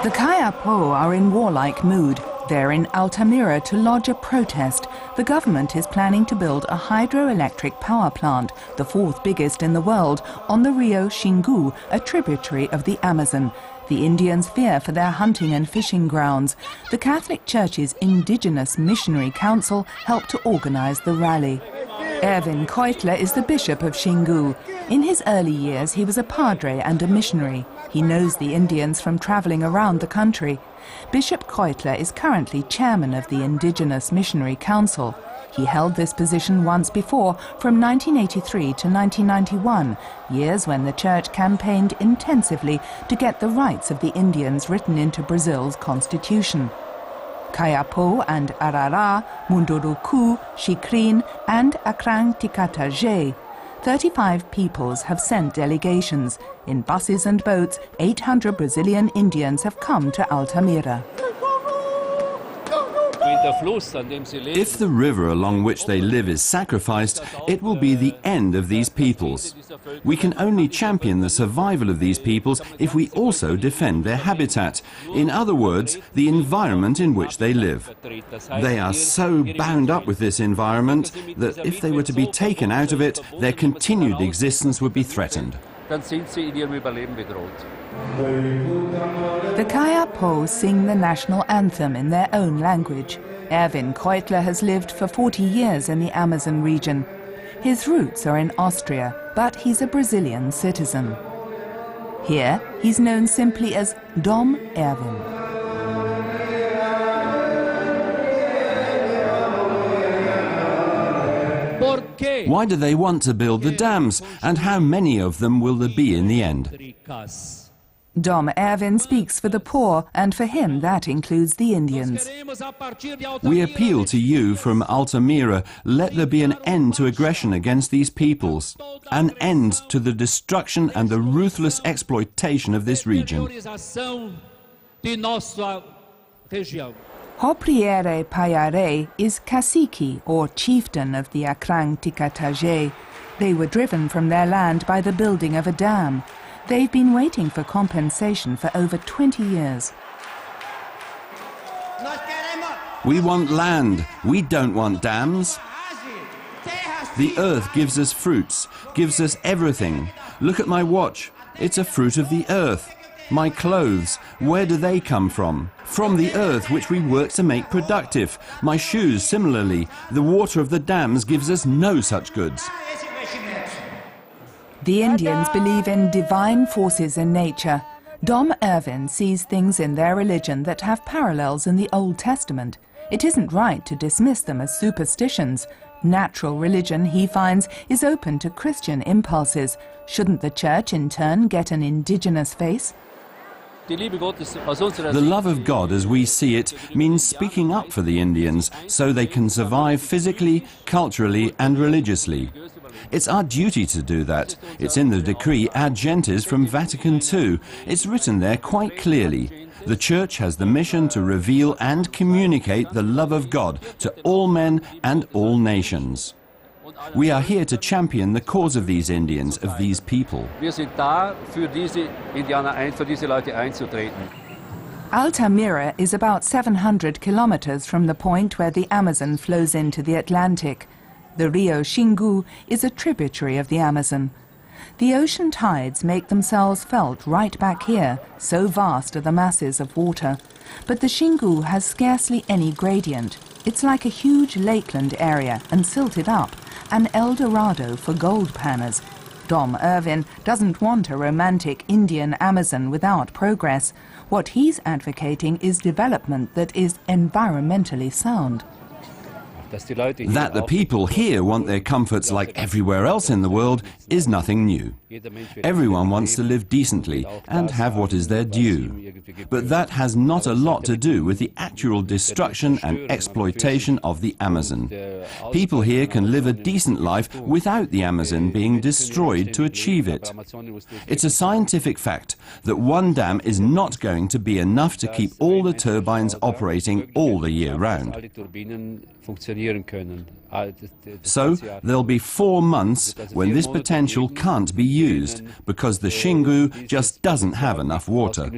The Kayapo are in warlike mood. They're in Altamira to lodge a protest. The government is planning to build a hydroelectric power plant, the fourth biggest in the world, on the Rio Xingu, a tributary of the Amazon. The Indians fear for their hunting and fishing grounds. The Catholic Church's Indigenous Missionary Council helped to organize the rally. Erwin Kräutler is the bishop of Xingu. In his early years, he was a padre and a missionary. He knows the Indians from traveling around the country. Bishop Kräutler is currently chairman of the Indigenous Missionary Council. He held this position once before, from 1983 to 1991, years when the church campaigned intensively to get the rights of the Indians written into Brazil's constitution. Kayapo and Arara, Munduruku, Xikrin and Akrantikataje. 35 peoples have sent delegations. In buses and boats, 800 Brazilian Indians have come to Altamira. If the river along which they live is sacrificed, it will be the end of these peoples. We can only champion the survival of these peoples if we also defend their habitat, in other words, the environment in which they live. They are so bound up with this environment that if they were to be taken out of it, their continued existence would be threatened. The Kayapo sing the national anthem in their own language. Erwin Kräutler has lived for 40 years in the Amazon region. His roots are in Austria, but he's a Brazilian citizen. Here, he's known simply as Dom Erwin. Why do they want to build the dams, and how many of them will there be in the end? Dom Erwin speaks for the poor, and for him that includes the Indians. We appeal to you from Altamira, let there be an end to aggression against these peoples, an end to the destruction and the ruthless exploitation of this region. Hopriere Payare is cacique, or chieftain of the Akrantikataje. They were driven from their land by the building of a dam. They've been waiting for compensation for over 20 years. We want land. We don't want dams. The earth gives us fruits, gives us everything. Look at my watch. It's a fruit of the earth. My clothes, where do they come from? From the earth which we work to make productive. My shoes, similarly. The water of the dams gives us no such goods. The Indians believe in divine forces in nature. Dom Erwin sees things in their religion that have parallels in the Old Testament. It isn't right to dismiss them as superstitions. Natural religion, he finds, is open to Christian impulses. Shouldn't the church in turn get an indigenous face? The love of God as we see it means speaking up for the Indians so they can survive physically, culturally and religiously. It's our duty to do that. It's in the decree Ad Gentes from Vatican II. It's written there quite clearly. The Church has the mission to reveal and communicate the love of God to all men and all nations. We are here to champion the cause of these Indians, of these people. Altamira is about 700 kilometers from the point where the Amazon flows into the Atlantic. The Rio Xingu is a tributary of the Amazon. The ocean tides make themselves felt right back here, so vast are the masses of water. But the Xingu has scarcely any gradient. It's like a huge lakeland area and silted up, an El Dorado for gold panners. Dom Erwin doesn't want a romantic Indian Amazon without progress. What he's advocating is development that is environmentally sound. That the people here want their comforts like everywhere else in the world is nothing new. Everyone wants to live decently and have what is their due. But that has not a lot to do with the actual destruction and exploitation of the Amazon. People here can live a decent life without the Amazon being destroyed to achieve it. It's a scientific fact that one dam is not going to be enough to keep all the turbines operating all the year round. So there'll be 4 months when this potential can't be used because the Xingu just doesn't have enough water.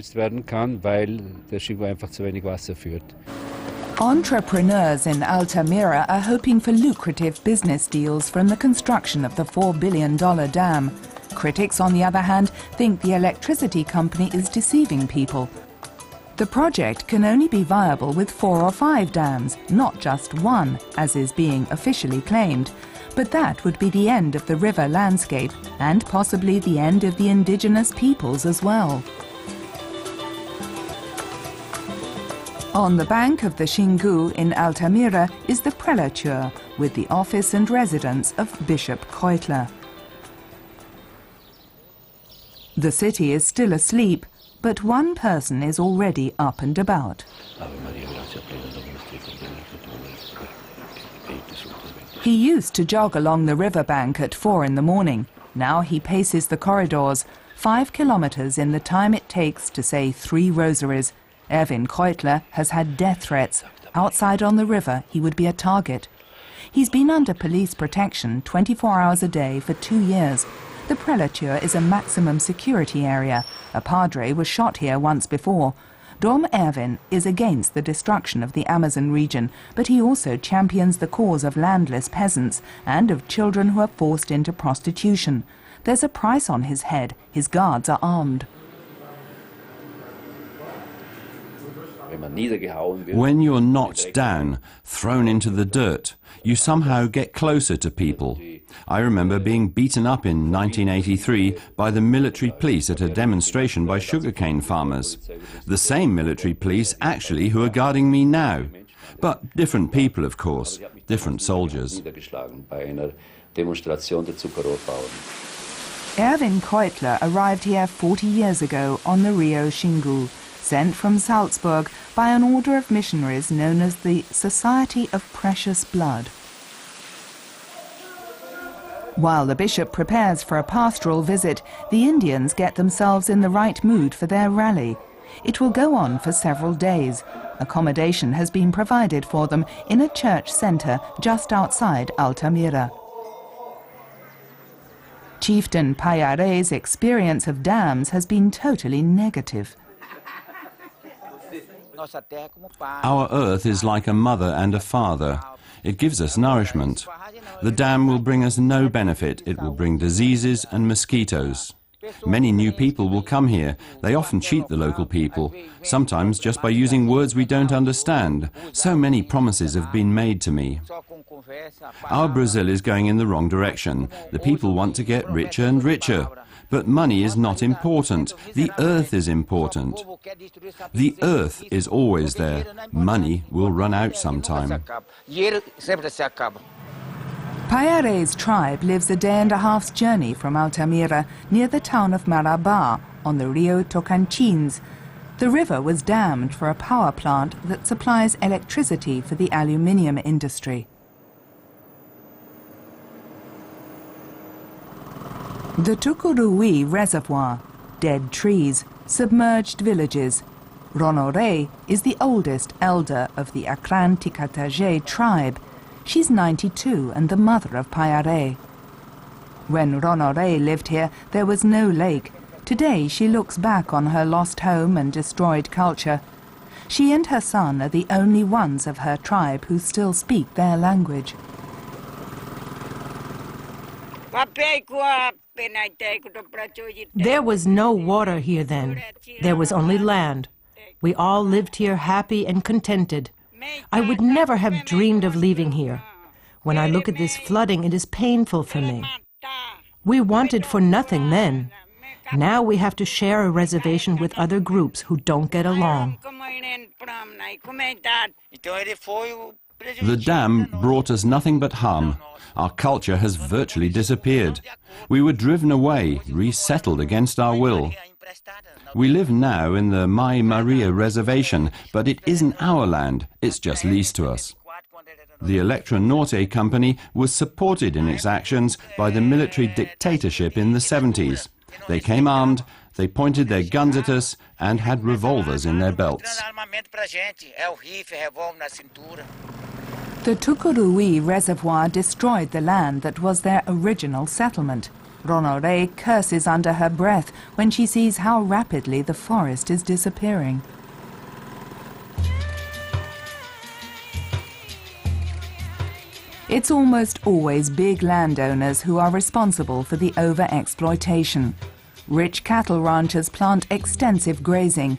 Entrepreneurs in Altamira are hoping for lucrative business deals from the construction of the $4 billion dam. Critics, on the other hand, think the electricity company is deceiving people. The project can only be viable with 4 or 5 dams, not just one, as is being officially claimed. But that would be the end of the river landscape and possibly the end of the indigenous peoples as well. On the bank of the Xingu in Altamira is the prelature with the office and residence of Bishop Kräutler. The city is still asleep, but one person is already up and about. He used to jog along the riverbank at 4 in the morning. Now he paces the corridors, 5 kilometers in the time it takes to say 3 rosaries. Erwin Kräutler has had death threats. Outside on the river, he would be a target. He's been under police protection 24 hours a day for 2 years. The prelature is a maximum security area. A padre was shot here once before. Dom Erwin is against the destruction of the Amazon region, but he also champions the cause of landless peasants and of children who are forced into prostitution. There's a price on his head. His guards are armed. When you're knocked down, thrown into the dirt, you somehow get closer to people. I remember being beaten up in 1983 by the military police at a demonstration by sugarcane farmers. The same military police, actually, who are guarding me now. But different people, of course, different soldiers. Erwin Kräutler arrived here 40 years ago on the Rio Xingu, sent from Salzburg by an order of missionaries known as the Society of Precious Blood. While the bishop prepares for a pastoral visit, the Indians get themselves in the right mood for their rally. It will go on for several days. Accommodation has been provided for them in a church centre just outside Altamira. Chieftain Payare's experience of dams has been totally negative. Our earth is like a mother and a father. It gives us nourishment. The dam will bring us no benefit. It will bring diseases and mosquitoes. Many new people will come here. They often cheat the local people, sometimes just by using words we don't understand. So many promises have been made to me. Our Brazil is going in the wrong direction. The people want to get richer and richer. But money is not important. The earth is important. The earth is always there. Money will run out sometime. Payare's tribe lives a day and a half's journey from Altamira, near the town of Marabá, on the Rio Tocantins. The river was dammed for a power plant that supplies electricity for the aluminium industry. The Tucuruí Reservoir, dead trees, submerged villages. Ronoré is the oldest elder of the Akran Tikataje tribe. She's 92 and the mother of Payare. When Ronoré lived here, there was no lake. Today she looks back on her lost home and destroyed culture. She and her son are the only ones of her tribe who still speak their language. There was no water here then. There was only land. We all lived here happy and contented. I would never have dreamed of leaving here. When I look at this flooding, it is painful for me. We wanted for nothing then. Now we have to share a reservation with other groups who don't get along. The dam brought us nothing but harm. Our culture has virtually disappeared. We were driven away, resettled against our will. We live now in the Mai Maria reservation, but it isn't our land, it's just leased to us. The Electra Norte company was supported in its actions by the military dictatorship in the 70s. They came armed, they pointed their guns at us and had revolvers in their belts. The Tukurui Reservoir destroyed the land that was their original settlement. Ronore curses under her breath when she sees how rapidly the forest is disappearing. It's almost always big landowners who are responsible for the over-exploitation. Rich cattle ranchers plant extensive grazing.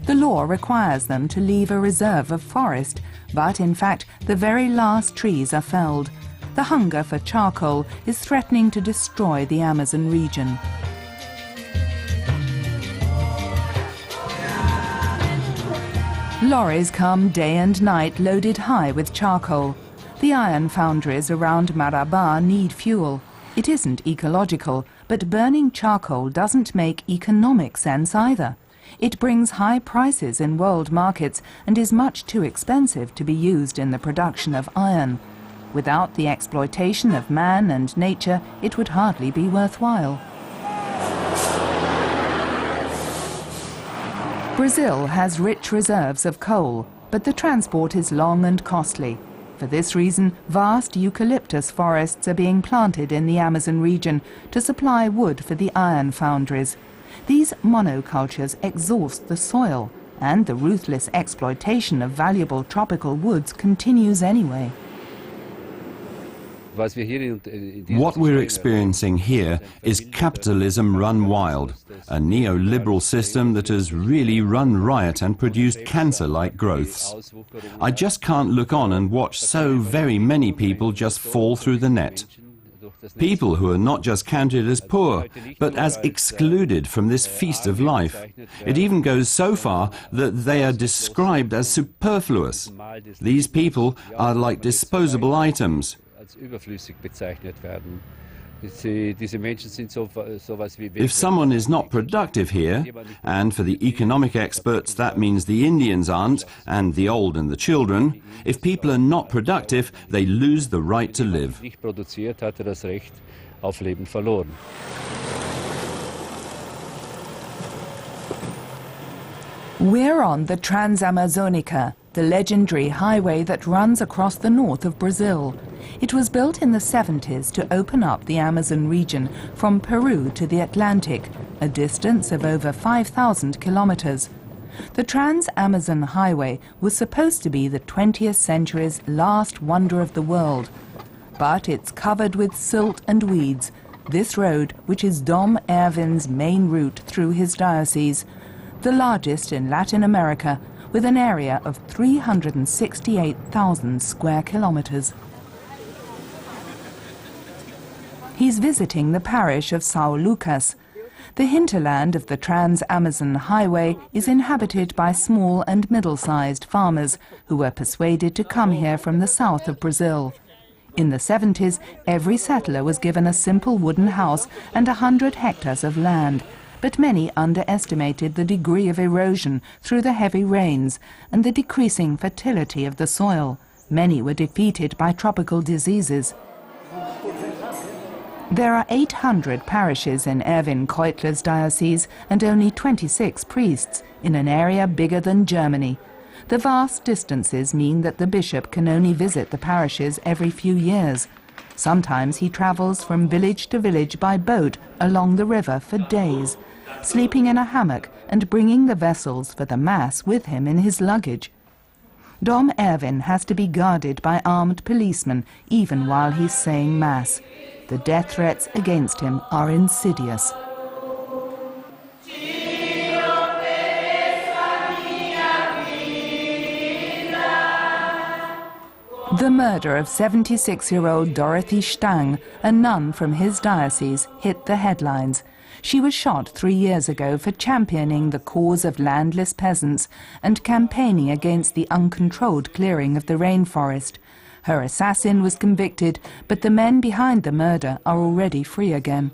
The law requires them to leave a reserve of forest, but in fact the very last trees are felled. The hunger for charcoal is threatening to destroy the Amazon region. Lorries come day and night loaded high with charcoal. The iron foundries around Marabá need fuel. It isn't ecological, but burning charcoal doesn't make economic sense either. It brings high prices in world markets and is much too expensive to be used in the production of iron. Without the exploitation of man and nature, it would hardly be worthwhile. Brazil has rich reserves of coal, but the transport is long and costly. For this reason, vast eucalyptus forests are being planted in the Amazon region to supply wood for the iron foundries. These monocultures exhaust the soil, and the ruthless exploitation of valuable tropical woods continues anyway. What we're experiencing here is capitalism run wild, a neoliberal system that has really run riot and produced cancer-like growths. I just can't look on and watch so very many people just fall through the net. People who are not just counted as poor, but as excluded from this feast of life. It even goes so far that they are described as superfluous. These people are like disposable items. If someone is not productive here, and for the economic experts that means the Indians aren't, and the old and the children, if people are not productive, they lose the right to live. We're on the Trans-Amazonica, the legendary highway that runs across the north of Brazil. It was built in the 70s to open up the Amazon region from Peru to the Atlantic, a distance of over 5,000 kilometers. The Trans-Amazon Highway was supposed to be the 20th century's last wonder of the world. But it's covered with silt and weeds. This road, which is Dom Erwin's main route through his diocese, the largest in Latin America, with an area of 368,000 square kilometers. He's visiting the parish of São Lucas. The hinterland of the Trans-Amazon Highway is inhabited by small and middle-sized farmers who were persuaded to come here from the south of Brazil. In the 70s, every settler was given a simple wooden house and 100 hectares of land. But many underestimated the degree of erosion through the heavy rains and the decreasing fertility of the soil. Many were defeated by tropical diseases. There are 800 parishes in Erwin Kräutler's diocese and only 26 priests in an area bigger than Germany. The vast distances mean that the bishop can only visit the parishes every few years. Sometimes he travels from village to village by boat along the river for days, sleeping in a hammock and bringing the vessels for the Mass with him in his luggage. Dom Erwin has to be guarded by armed policemen even while he's saying Mass. The death threats against him are insidious. The murder of 76-year-old Dorothy Stang, a nun from his diocese, hit the headlines. She was shot 3 years ago for championing the cause of landless peasants and campaigning against the uncontrolled clearing of the rainforest. Her assassin was convicted, but the men behind the murder are already free again.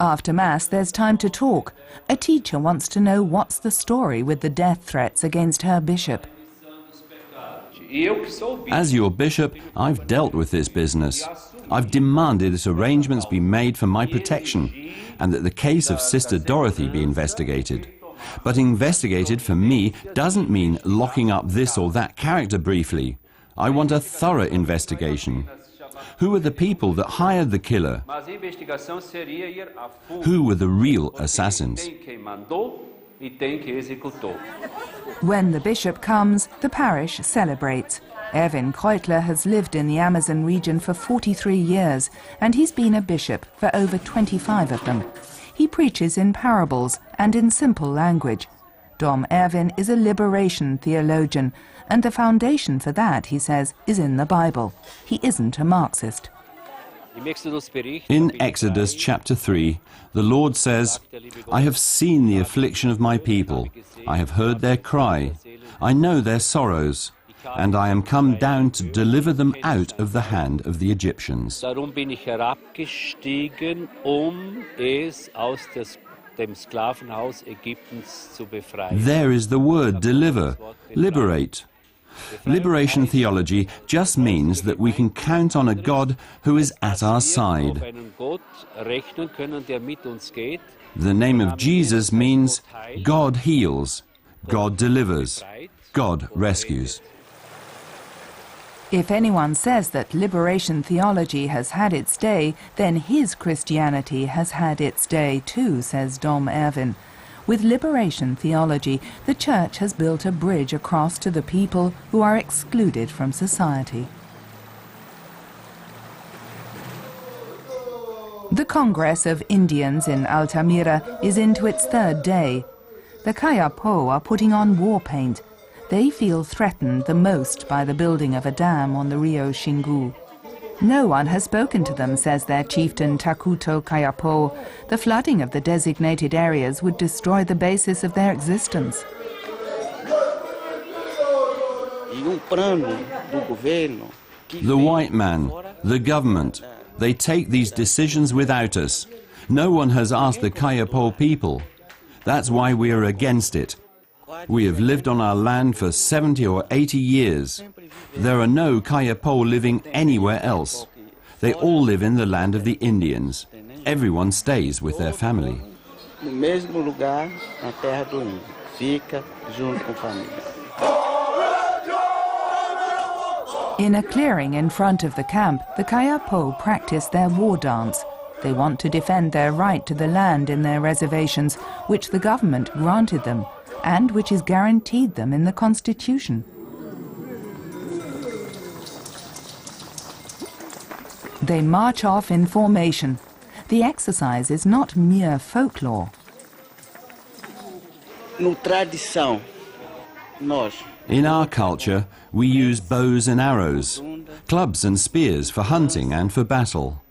After Mass, there's time to talk. A teacher wants to know what's the story with the death threats against her bishop. As your bishop, I've dealt with this business. I've demanded that arrangements be made for my protection and that the case of Sister Dorothy be investigated. But investigated for me doesn't mean locking up this or that character briefly. I want a thorough investigation. Who are the people that hired the killer? Who were the real assassins? When the bishop comes, the parish celebrates. Erwin Kräutler has lived in the Amazon region for 43 years, and he's been a bishop for over 25 of them. He preaches in parables and in simple language. Dom Erwin is a liberation theologian, and the foundation for that, he says, is in the Bible. He isn't a Marxist. In Exodus chapter 3, the Lord says, I have seen the affliction of my people. I have heard their cry. I know their sorrows. And I am come down to deliver them out of the hand of the Egyptians. There is the word deliver, liberate. Liberation theology just means that we can count on a God who is at our side. The name of Jesus means God heals, God delivers, God rescues. If anyone says that liberation theology has had its day, then his Christianity has had its day too, says Dom Erwin. With liberation theology, the Church has built a bridge across to the people who are excluded from society. The Congress of Indians in Altamira is into its third day. The Kayapo are putting on war paint. They feel threatened the most by the building of a dam on the Rio Xingu. No one has spoken to them, says their chieftain Takuto Kayapo. The flooding of the designated areas would destroy the basis of their existence. The white man, the government, they take these decisions without us. No one has asked the Kayapo people. That's why we are against it. We have lived on our land for 70 or 80 years. There are no Kayapo living anywhere else. They all live in the land of the Indians. Everyone stays with their family. In a clearing in front of the camp, the Kayapo practice their war dance. They want to defend their right to the land in their reservations, which the government granted them, and which is guaranteed them in the Constitution. They march off in formation. The exercise is not mere folklore. In our culture, we use bows and arrows, clubs and spears for hunting and for battle.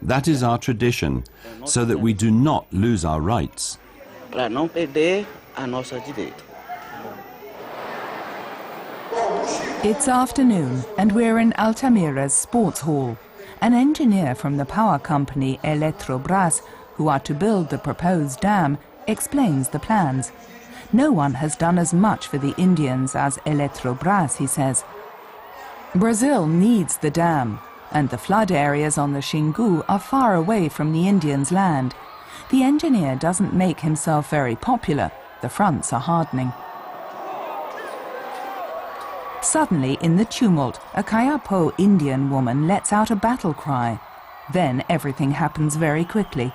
That is our tradition, so that we do not lose our rights. It's afternoon, and we're in Altamira's sports hall. An engineer from the power company Eletrobras, who are to build the proposed dam, explains the plans. No one has done as much for the Indians as Eletrobras, he says. Brazil needs the dam, and the flood areas on the Xingu are far away from the Indians' land. The engineer doesn't make himself very popular. The fronts are hardening. Suddenly, in the tumult, a Kayapo Indian woman lets out a battle cry. Then everything happens very quickly.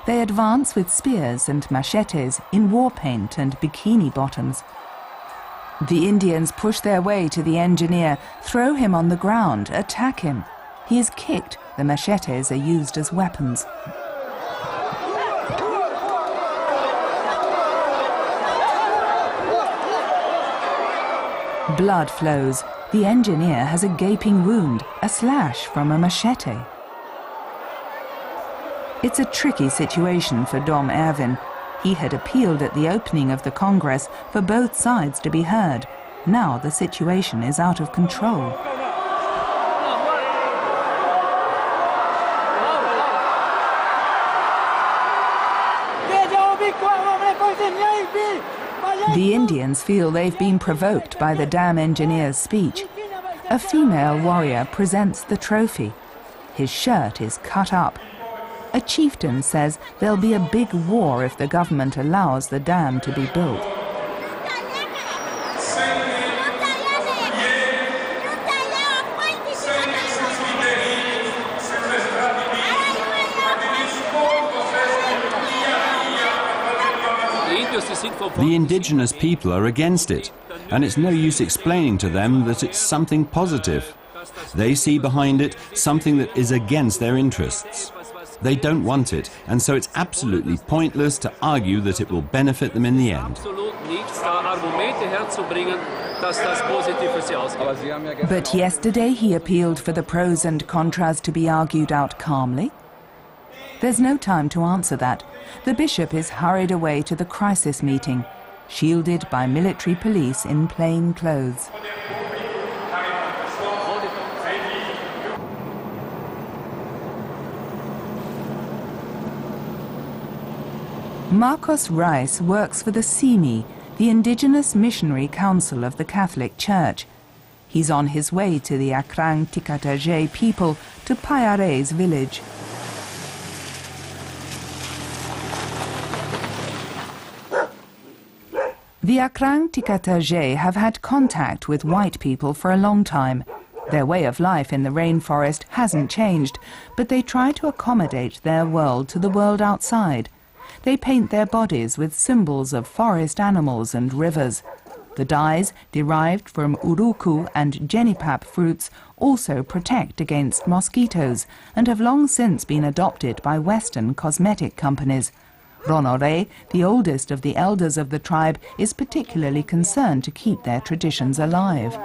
They advance with spears and machetes in war paint and bikini bottoms. The Indians push their way to the engineer, throw him on the ground, attack him. He is kicked. The machetes are used as weapons. Blood flows. The engineer has a gaping wound, a slash from a machete. It's a tricky situation for Dom Erwin. He had appealed at the opening of the Congress for both sides to be heard. Now the situation is out of control. The Indians feel they've been provoked by the dam engineer's speech. A female warrior presents the trophy. His shirt is cut up. A chieftain says there'll be a big war if the government allows the dam to be built. The indigenous people are against it, and it's no use explaining to them that it's something positive. They see behind it something that is against their interests. They don't want it, and so it's absolutely pointless to argue that it will benefit them in the end. But yesterday he appealed for the pros and contras to be argued out calmly. There's no time to answer that. The bishop is hurried away to the crisis meeting, shielded by military police in plain clothes. Marcos Reis works for the CIMI, the Indigenous Missionary Council of the Catholic Church. He's on his way to the Akrang Tikataje people to Payare's village. The Akrang Tikataje have had contact with white people for a long time. Their way of life in the rainforest hasn't changed, but they try to accommodate their world to the world outside. They paint their bodies with symbols of forest animals and rivers. The dyes, derived from uruku and jenipap fruits, also protect against mosquitoes and have long since been adopted by Western cosmetic companies. Ronore, the oldest of the elders of the tribe, is particularly concerned to keep their traditions alive.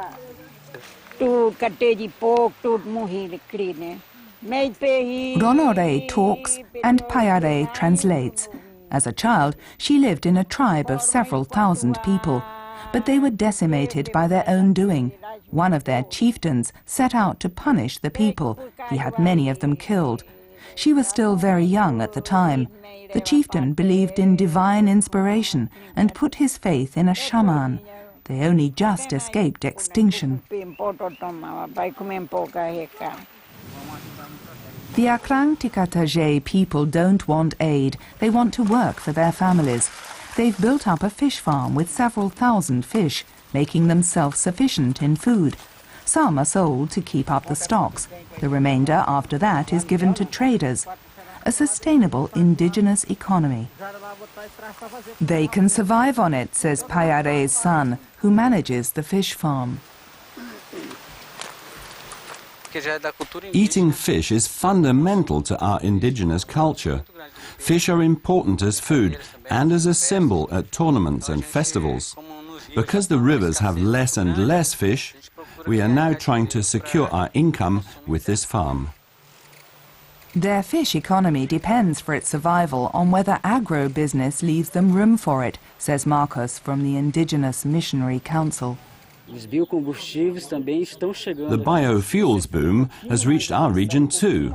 Ronore talks and Payare translates. As a child, she lived in a tribe of several thousand people, but they were decimated by their own doing. One of their chieftains set out to punish the people. He had many of them killed. She was still very young at the time. The chieftain believed in divine inspiration and put his faith in a shaman. They only just escaped extinction. The Akrang Tikataje people don't want aid. They want to work for their families. They've built up a fish farm with several thousand fish, making them self-sufficient in food. Some are sold to keep up the stocks. The remainder after that is given to traders. A sustainable indigenous economy. They can survive on it, says Payare's son, who manages the fish farm. Eating fish is fundamental to our indigenous culture. Fish are important as food and as a symbol at tournaments and festivals. Because the rivers have less and less fish, we are now trying to secure our income with this farm. Their fish economy depends for its survival on whether agro-business leaves them room for it, says Marcos from the Indigenous Missionary Council. The biofuels boom has reached our region too.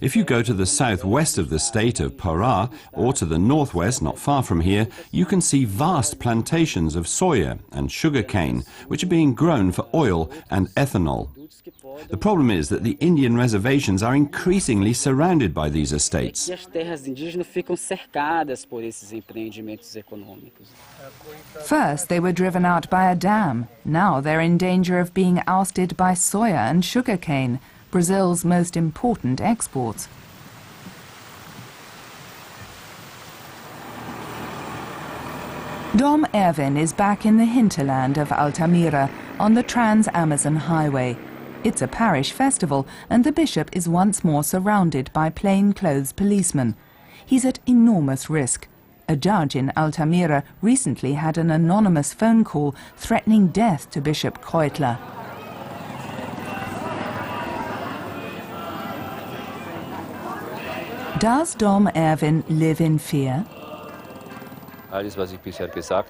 If you go to the southwest of the state of Pará or to the northwest, not far from here, you can see vast plantations of soya and sugarcane, which are being grown for oil and ethanol. The problem is that the Indian reservations are increasingly surrounded by these estates. First, they were driven out by a dam. Now they're in danger of being ousted by soya and sugarcane, Brazil's most important exports. Dom Erwin is back in the hinterland of Altamira on the Trans-Amazon Highway. It's a parish festival, and the bishop is once more surrounded by plainclothes policemen. He's at enormous risk. A judge in Altamira recently had an anonymous phone call threatening death to Bishop Kräutler. Does Dom Erwin live in fear?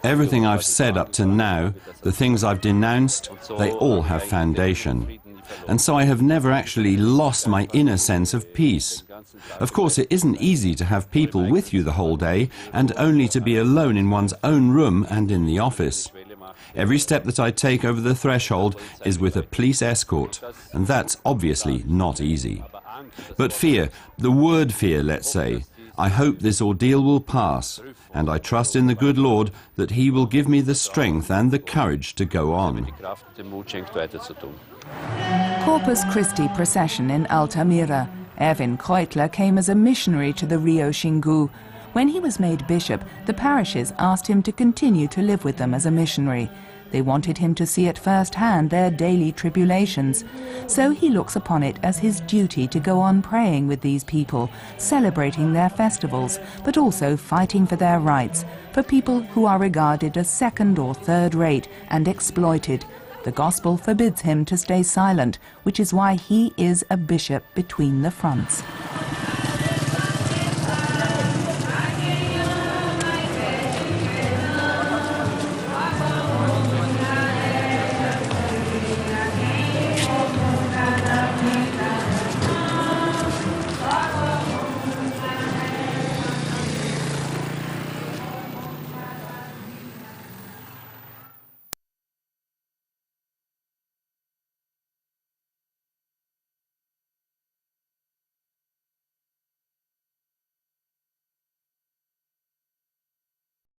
Everything I've said up to now, the things I've denounced, they all have foundation. And so I have never actually lost my inner sense of peace. Of course, it isn't easy to have people with you the whole day and only to be alone in one's own room and in the office. Every step that I take over the threshold is with a police escort, and that's obviously not easy. But fear, the word fear, let's say, I hope this ordeal will pass, and I trust in the good Lord that He will give me the strength and the courage to go on. Corpus Christi procession in Altamira. Erwin Kräutler came as a missionary to the Rio Xingu. When he was made bishop, the parishes asked him to continue to live with them as a missionary. They wanted him to see at first hand their daily tribulations. So he looks upon it as his duty to go on praying with these people, celebrating their festivals, but also fighting for their rights, for people who are regarded as second or third rate and exploited. The gospel forbids him to stay silent, which is why he is a bishop between the fronts.